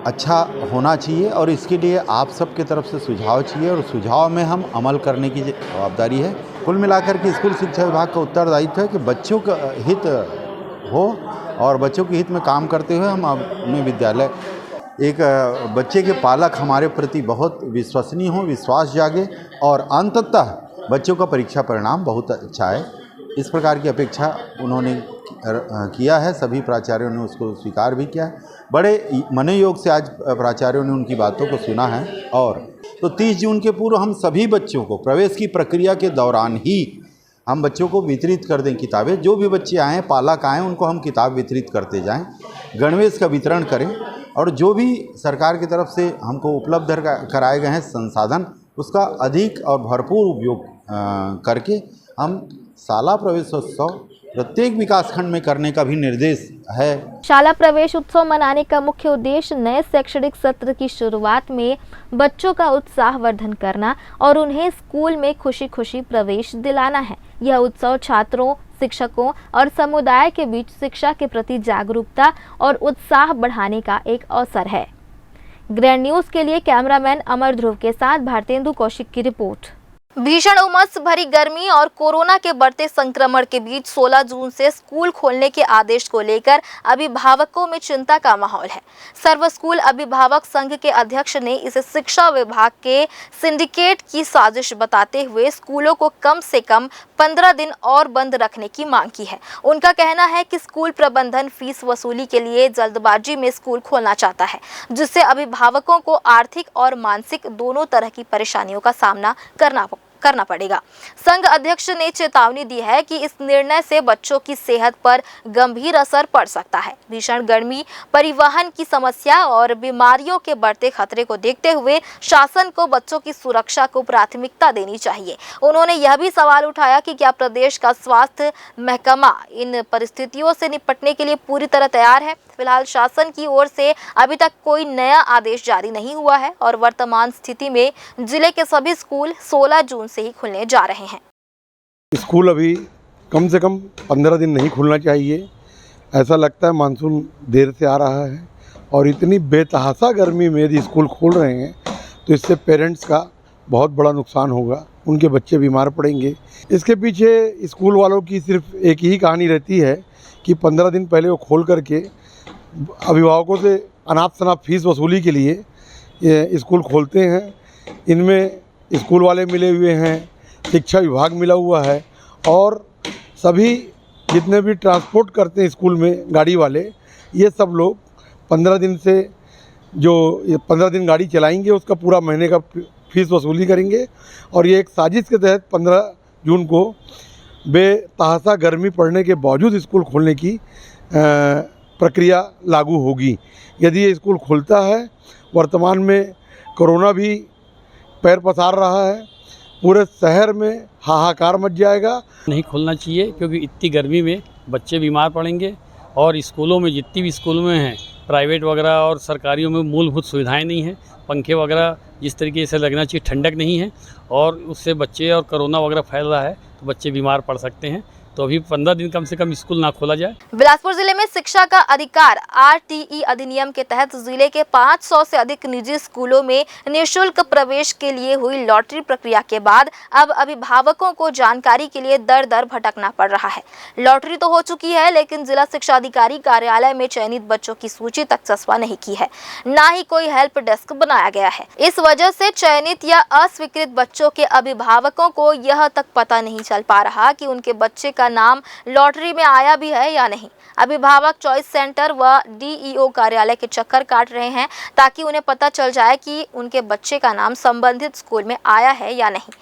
अच्छा होना चाहिए और इसके लिए आप सबके तरफ से सुझाव चाहिए और सुझाव में हम अमल करने की जवाबदारी है। कुल मिलाकर के स्कूल शिक्षा विभाग का उत्तरदायित्व है कि बच्चों का हित हो और बच्चों के हित में काम करते हुए हम अपने विद्यालय एक बच्चे के पालक हमारे प्रति बहुत विश्वसनीय हो, विश्वास जागे और अंततः बच्चों का परीक्षा परिणाम बहुत अच्छा है, इस प्रकार की अपेक्षा उन्होंने किया है। सभी प्राचार्यों ने उसको स्वीकार भी किया है। बड़े मनोयोग से आज प्राचार्यों ने उनकी बातों को सुना है और तो 30 जून के पूर्व हम सभी बच्चों को प्रवेश की प्रक्रिया के दौरान ही हम बच्चों को वितरित कर दें किताबें। जो भी बच्चे आएँ, पालक आएँ, उनको हम किताब वितरित करते जाएं, गणवेश का वितरण करें और जो भी सरकार की तरफ से हमको उपलब्ध कराए गए हैं संसाधन उसका अधिक और भरपूर उपयोग करके हम शाला प्रवेशोत्सव प्रत्येक विकासखंड में करने का भी निर्देश है। शाला प्रवेश उत्सव मनाने का मुख्य उद्देश्य नए शैक्षणिक सत्र की शुरुआत में बच्चों का उत्साह वर्धन करना और उन्हें स्कूल में खुशी खुशी प्रवेश दिलाना है। यह उत्सव छात्रों, शिक्षकों और समुदाय के बीच शिक्षा के प्रति जागरूकता और उत्साह बढ़ाने का एक अवसर है। ग्रैंड न्यूज़ के लिए कैमरामैन अमर ध्रुव के साथ भारतेंदु कौशिक की रिपोर्ट। भीषण उमस भरी गर्मी और कोरोना के बढ़ते संक्रमण के बीच 16 जून से स्कूल खोलने के आदेश को लेकर अभिभावकों में चिंता का माहौल है। सर्व स्कूल अभिभावक संघ के अध्यक्ष ने इसे शिक्षा विभाग के सिंडिकेट की साजिश बताते हुए स्कूलों को कम से कम 15 दिन और बंद रखने की मांग की है। उनका कहना है कि स्कूल प्रबंधन फीस वसूली के लिए जल्दबाजी में स्कूल खोलना चाहता है, जिससे अभिभावकों को आर्थिक और मानसिक दोनों तरह की परेशानियों का सामना करना पड़ेगा। संघ अध्यक्ष ने चेतावनी दी है कि इस निर्णय से बच्चों की सेहत पर गंभीर असर पड़ सकता है। भीषण गर्मी, परिवहन की समस्या और बीमारियों के बढ़ते खतरे को देखते हुए शासन को बच्चों की सुरक्षा को प्राथमिकता देनी चाहिए। उन्होंने यह भी सवाल उठाया कि क्या प्रदेश का स्वास्थ्य महकमा इन परिस्थितियों से निपटने के लिए पूरी तरह तैयार है। फिलहाल शासन की ओर से अभी तक कोई नया आदेश जारी नहीं हुआ है और वर्तमान स्थिति में जिले के सभी स्कूल 16 जून से ही खुलने जा रहे हैं। स्कूल अभी कम से कम 15 दिन नहीं खुलना चाहिए। ऐसा लगता है मानसून देर से आ रहा है और इतनी बेतहासा गर्मी में यदि स्कूल खोल रहे हैं तो इससे पेरेंट्स का बहुत बड़ा नुकसान होगा, उनके बच्चे बीमार पड़ेंगे। इसके पीछे स्कूल वालों की सिर्फ एक ही कहानी रहती है कि 15 दिन पहले वो खोल करके अभिभावकों से अनाप शनाप फीस वसूली के लिए ये स्कूल खोलते हैं। इनमें स्कूल वाले मिले हुए हैं, शिक्षा विभाग मिला हुआ है और सभी जितने भी ट्रांसपोर्ट करते हैं स्कूल में गाड़ी वाले, ये सब लोग 15 दिन से जो 15 दिन गाड़ी चलाएंगे उसका पूरा महीने का फीस वसूली करेंगे और ये एक साजिश के तहत 15 जून को बेतहासा गर्मी पड़ने के बावजूद स्कूल खोलने की प्रक्रिया लागू होगी। यदि ये स्कूल खुलता है, वर्तमान में कोरोना भी पैर पसार रहा है, पूरे शहर में हाहाकार मच जाएगा। नहीं खोलना चाहिए क्योंकि इतनी गर्मी में बच्चे बीमार पड़ेंगे और स्कूलों में जितनी भी स्कूलों में हैं प्राइवेट वगैरह और सरकारियों में मूलभूत सुविधाएं नहीं हैं, पंखे वगैरह जिस तरीके से लगना चाहिए ठंडक नहीं है और उससे बच्चे और कोरोना वगैरह फैल रहा है तो बच्चे बीमार पड़ सकते हैं। तो अभी 15 दिन कम से कम स्कूल ना खोला जाए। बिलासपुर जिले में शिक्षा का अधिकार RTE अधिनियम के तहत जिले के 500 से अधिक निजी स्कूलों में निःशुल्क प्रवेश के लिए हुई लॉटरी प्रक्रिया के बाद अब अभिभावकों को जानकारी के लिए दर दर भटकना पड़ रहा है। लॉटरी तो हो चुकी है लेकिन जिला शिक्षा अधिकारी कार्यालय में चयनित बच्चों की सूची तक चस्पा नहीं की है, न ही कोई हेल्प डेस्क बनाया गया है। इस वजह से चयनित या अस्वीकृत बच्चों के अभिभावकों को यह तक पता नहीं चल पा रहा कि उनके बच्चे का का नाम लॉटरी में आया भी है या नहीं। अभिभावक चॉइस सेंटर व डीईओ कार्यालय के चक्कर काट रहे हैं ताकि उन्हें पता चल जाए कि उनके बच्चे का नाम संबंधित स्कूल में आया है या नहीं।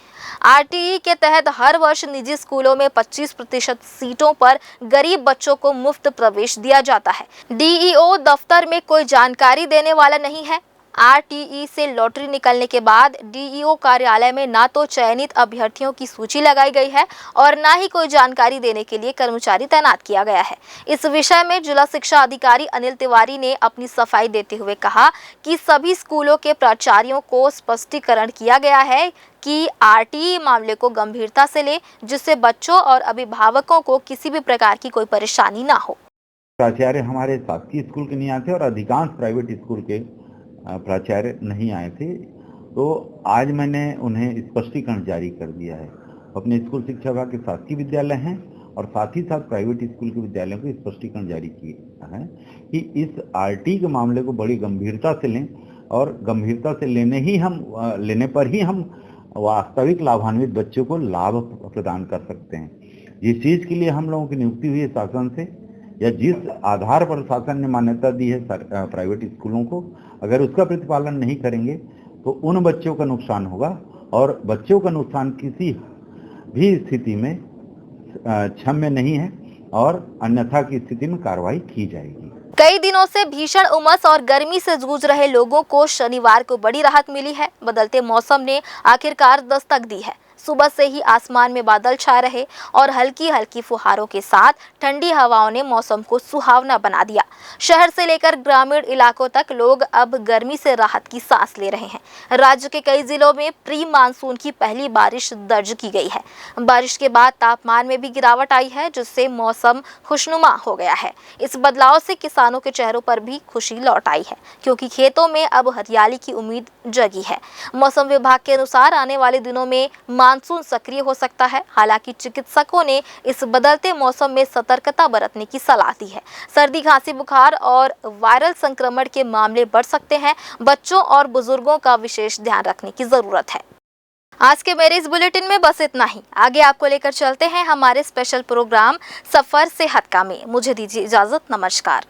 आरटीई के तहत हर वर्ष निजी स्कूलों में 25% सीटों पर गरीब बच्चों को मुफ्त प्रवेश दिया जाता है। डीईओ दफ्तर में कोई जानकारी देने वाला नहीं है। आरटीई से लॉटरी निकलने के बाद डीईओ कार्यालय में ना तो चयनित अभ्यर्थियों की सूची लगाई गई है और ना ही कोई जानकारी देने के लिए कर्मचारी तैनात किया गया है। इस विषय में जिला शिक्षा अधिकारी अनिल तिवारी ने अपनी सफाई देते हुए कहा कि सभी स्कूलों के प्राचार्यों को स्पष्टीकरण किया गया है कि आरटीई मामले को गंभीरता से ले, जिससे बच्चों और अभिभावकों को किसी भी प्रकार की कोई परेशानी ना हो। प्राचार्य हमारे शासकीय स्कूल के नहीं आए थे और अधिकांश प्राइवेट स्कूल के प्राचार्य नहीं आए थे, तो आज मैंने उन्हें स्पष्टीकरण जारी कर दिया है। अपने स्कूल शिक्षा विभाग के शासकीय विद्यालय हैं और साथ ही साथ प्राइवेट स्कूल के विद्यालयों को स्पष्टीकरण जारी किया है कि इस आरटी के मामले को बड़ी गंभीरता से लें और गंभीरता से लेने पर ही हम वास्तविक लाभान्वित बच्चों को लाभ प्रदान कर सकते हैं। जिस चीज़ के लिए हम लोगों की नियुक्ति हुई है शासन से या जिस आधार पर शासन ने मान्यता दी है प्राइवेट स्कूलों को, अगर उसका प्रतिपालन नहीं करेंगे तो उन बच्चों का नुकसान होगा और बच्चों का नुकसान किसी भी स्थिति में क्षम्य नहीं है और अन्यथा की स्थिति में कार्रवाई की जाएगी। कई दिनों से भीषण उमस और गर्मी से जूझ रहे लोगों को शनिवार को बड़ी राहत मिली है। बदलते मौसम ने आखिरकार दस्तक दी है। सुबह से ही आसमान में बादल छाए रहे और हल्की हल्की फुहारों के साथ ठंडी हवाओं ने मौसम को सुहावना बना दिया। शहर से लेकर ग्रामीण इलाकों तक लोग अब गर्मी से राहत की सांस ले रहे हैं। राज्य के कई जिलों में प्री मानसून की पहली बारिश दर्ज की गई है। बारिश के बाद तापमान में भी गिरावट आई है, जिससे मौसम खुशनुमा हो गया है। इस बदलाव से किसानों के चेहरों पर भी खुशी लौट आई है, क्योंकि खेतों में अब हरियाली की उम्मीद जगी है। मौसम विभाग के अनुसार आने वाले दिनों में मानसून सक्रिय हो सकता है। हालांकि चिकित्सकों ने इस बदलते मौसम में सतर्कता बरतने की सलाह दी है। सर्दी, खांसी, बुखार और वायरल संक्रमण के मामले बढ़ सकते हैं। बच्चों और बुजुर्गों का विशेष ध्यान रखने की जरूरत है। आज के मेरे इस बुलेटिन में बस इतना ही। आगे आपको लेकर चलते हैं हमारे स्पेशल प्रोग्राम सफर सेहत का में। मुझे दीजिए इजाजत। नमस्कार।